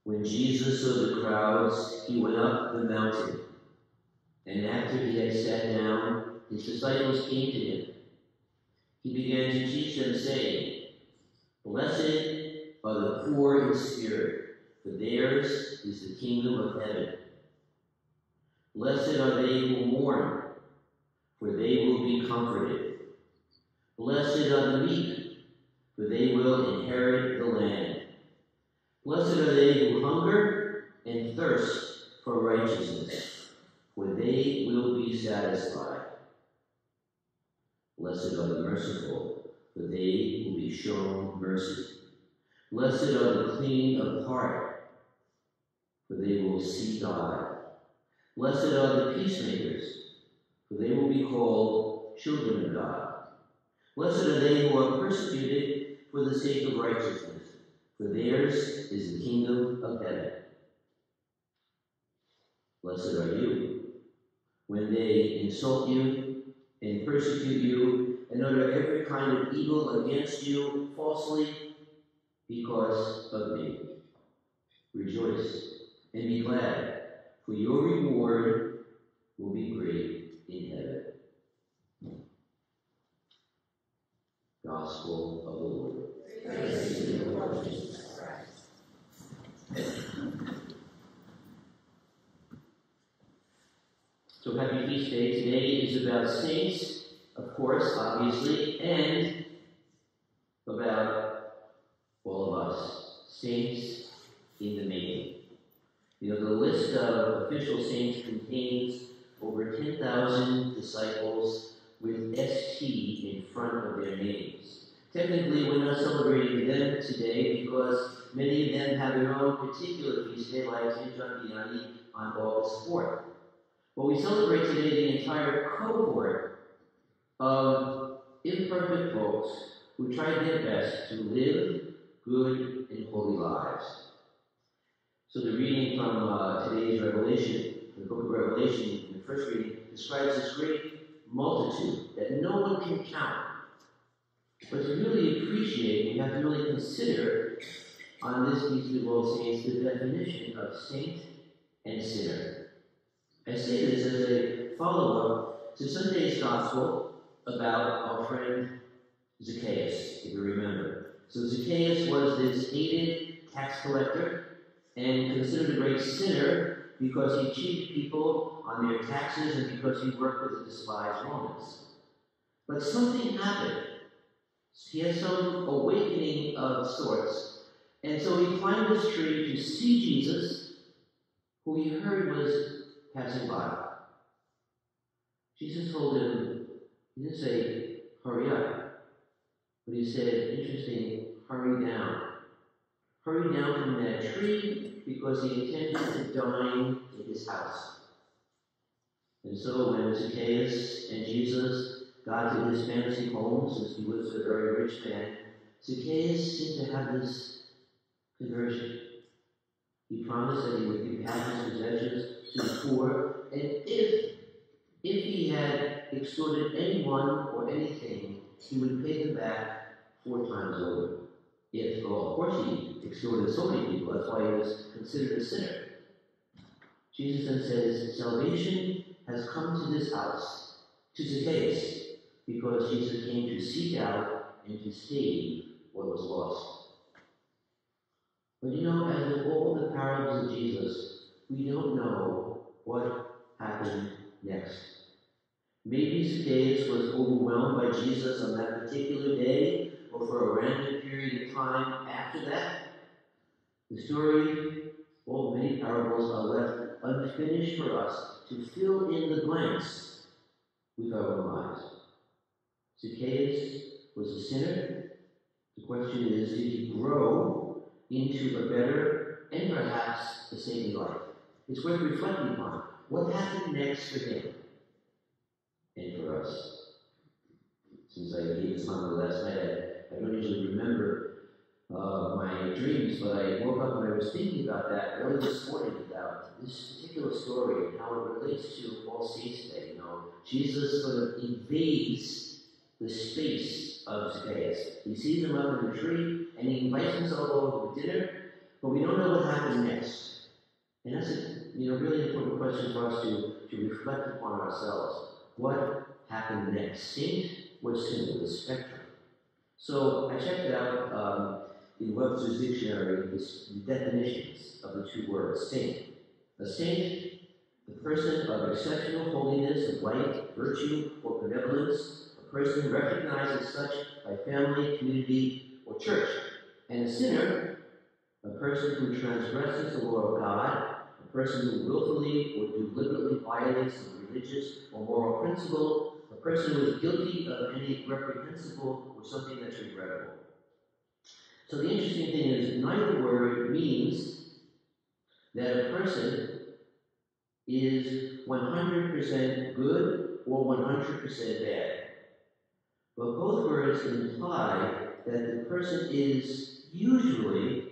When Jesus saw the crowds, he went up the mountain. And after he had sat down, his disciples came to him. He began to teach them, saying, "Blessed are the poor in spirit, for theirs is the kingdom of heaven. Blessed are they who mourn, for they will be comforted. Blessed are the meek, for they will inherit the land. Blessed are they who hunger and thirst for righteousness, for they will be satisfied. Blessed are the merciful, for they will be shown mercy. Blessed are the clean of heart, for they will see God. Blessed are the peacemakers, for they will be called children of God. Blessed are they who are persecuted for the sake of righteousness, for theirs is the kingdom of heaven. Blessed are you when they insult you and persecute you and utter every kind of evil against you falsely because of me. Rejoice and be glad, for your reward will be great in heaven." Gospel of the Lord. Praise to you, Lord Jesus Christ. So happy feast day. Today is about saints, of course, obviously, and about all of us. Saints in the making. You know, the list of official saints contains over 10,000 disciples with ST in front of their names. Technically, we're not celebrating them today because many of them have their own particular feast day, like St. John Vianney on August 4th. But we celebrate today the entire cohort of imperfect folks who tried their best to live good and holy lives. So the reading from today's Revelation, the book of Revelation, in the first reading, describes this great multitude that no one can count. But to really appreciate, we have to really consider on this Feast of All Saints the definition of saint and sinner. I say this as a follow-up to Sunday's Gospel about our friend Zacchaeus, if you remember. So Zacchaeus was this hated tax collector and considered a great sinner because he cheated people on their taxes and because he worked with the despised Romans. But something happened. He had some awakening of sorts. And so he climbed this tree to see Jesus, who he heard was passing by. Jesus told him, he didn't say, "Hurry up," but he said, interesting, "Hurry down." Hurry down from that tree because he intended to dine in his house. And so when Zacchaeus and Jesus got to his fancy home, since he was a very rich man, Zacchaeus seemed to have this conversion. He promised that he would give half his possessions to the poor, and if he had extorted anyone or anything, he would pay them back 4 times over. Of course he extorted so many people, that's why he was considered a sinner. Jesus then says, salvation has come to this house, to Zacchaeus, because Jesus came to seek out and to save what was lost. But you know, as with all the parables of Jesus, we don't know what happened next. Maybe Zacchaeus was overwhelmed by Jesus on that particular day, or for a random period of time after that. The story, all many parables are left unfinished for us to fill in the blanks with our own lives. Zacchaeus was a sinner. The question is, did he grow into a better and perhaps a saintly life? It's worth reflecting upon. What happened next for him and for us? Since I gave this honor last night, I don't usually remember my dreams, but I woke up and I was thinking about that early this morning, about this particular story and how it relates to All Saints Day. You know, Jesus sort of invades the space of Zacchaeus. He sees him up in the tree, and he invites himself over to dinner, but we don't know what happened next. And that's a really important question for us to reflect upon ourselves. What happened next? Saint was sinner, the spectrum. So I checked it out in Webster's dictionary, the definitions of the two words, saint. A saint, the person of exceptional holiness of light, virtue, or benevolence, a person recognized as such by family, community, or church. And a sinner, a person who transgresses the law of God, a person who willfully or deliberately violates a religious or moral principle, a person who is guilty of any reprehensible or something that's regrettable. So the interesting thing is, neither word means that a person is 100% good or 100% bad. But both words imply that the person is usually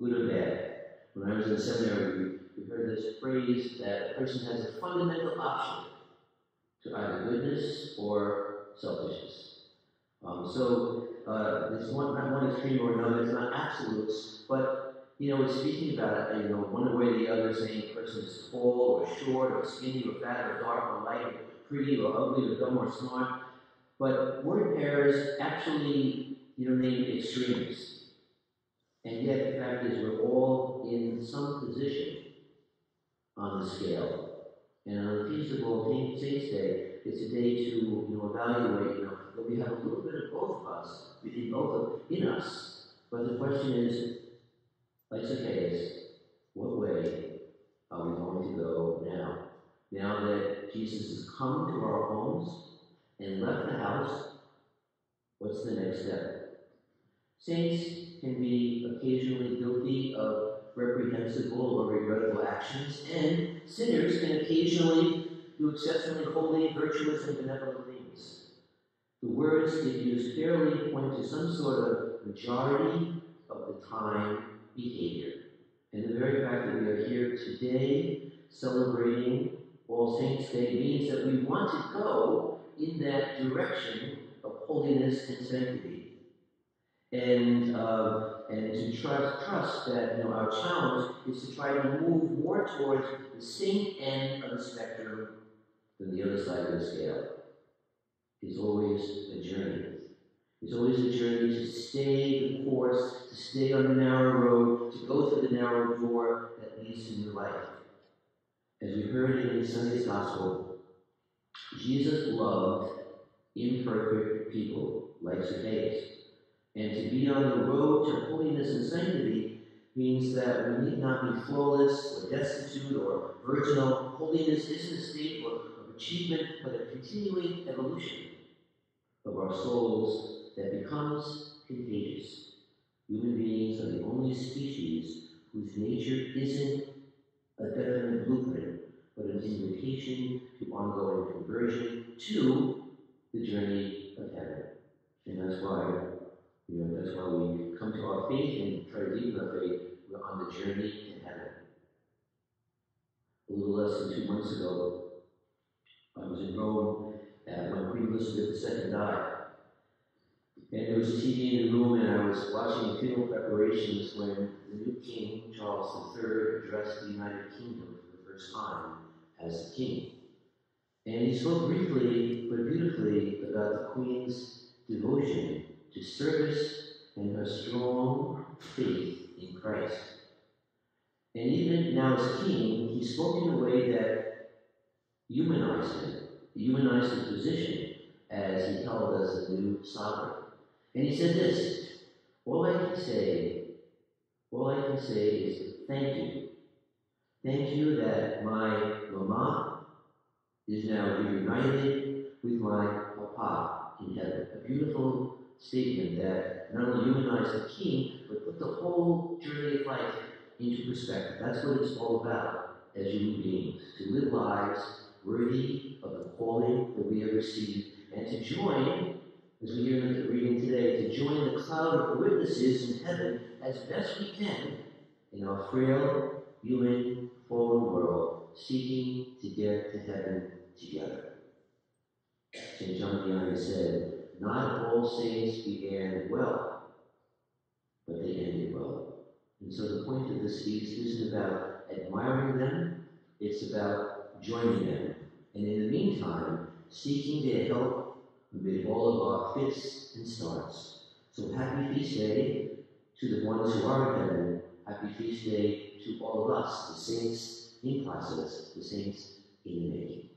good or bad. When I was in seminary, we heard this phrase that a person has a fundamental option to either goodness or selfishness. There's not one extreme or another. It's not absolutes, but it's speaking about it. One way or the other, saying a person is tall or short or skinny or fat or dark or light or pretty or ugly or dumb or smart. But word pairs actually, name extremes. And yet the fact is we're all in some position on the scale. And on the Feast of All Saints Day, it's a day to evaluate, that we have a little bit of both of us, we need both in us. But the question is, like Zacchaeus, what way are we going to go now? Now that Jesus has come to our homes and left the house, what's the next step? Saints can be occasionally guilty of reprehensible or regrettable actions, and sinners can occasionally do exceptionally holy, virtuous, and benevolent things. The words, if used fairly, point to some sort of majority of the time behavior. And the very fact that we are here today celebrating All Saints' Day means that we want to go in that direction of holiness and sanctity. And to trust that our challenge is to try to move more towards the saint end of the spectrum than the other side of the scale. It's always a journey. It's always a journey to stay the course, to stay on the narrow road, to go through the narrow door that leads to new life. As we heard in Sunday's Gospel, Jesus loved imperfect people like Zacchaeus. And to be on the road to holiness and sanctity means that we need not be flawless or destitute or virginal. Holiness isn't a state of achievement, but a continuing evolution of our souls that becomes contagious. Human beings are the only species whose nature isn't a definite blueprint, but an invitation to ongoing conversion to the journey of heaven. And that's why we come to our faith and try to deepen our faith. We're on the journey to heaven. A little less than 2 months ago, I was in Rome when Queen Elizabeth II died. And there was a TV in the room, and I was watching the funeral preparations when the new king, Charles III, addressed the United Kingdom for the first time as the king. And he spoke briefly but beautifully about the Queen's devotion to service and her strong faith in Christ. And even now as king, he spoke in a way that humanized him, humanized his position as he held as the new sovereign. And he said this, all I can say is thank you. Thank you that my mama is now reunited with my papa in heaven. A beautiful statement that not only humanized the king, but put the whole journey of life into perspective. That's what it's all about as human beings, to live lives worthy of the calling that we have received, and to join, as we hear in the reading today, to join the cloud of witnesses in heaven as best we can in our frail, human, fallen world, seeking to get to heaven together. St. John Vianney said, not all saints began well, but they ended well. And so the point of this feast isn't about admiring them, it's about joining them. And in the meantime, seeking their help amid all of our fits and starts. So happy feast day to the ones who are in heaven. Happy feast day to all of us, the saints in process, the saints in the making.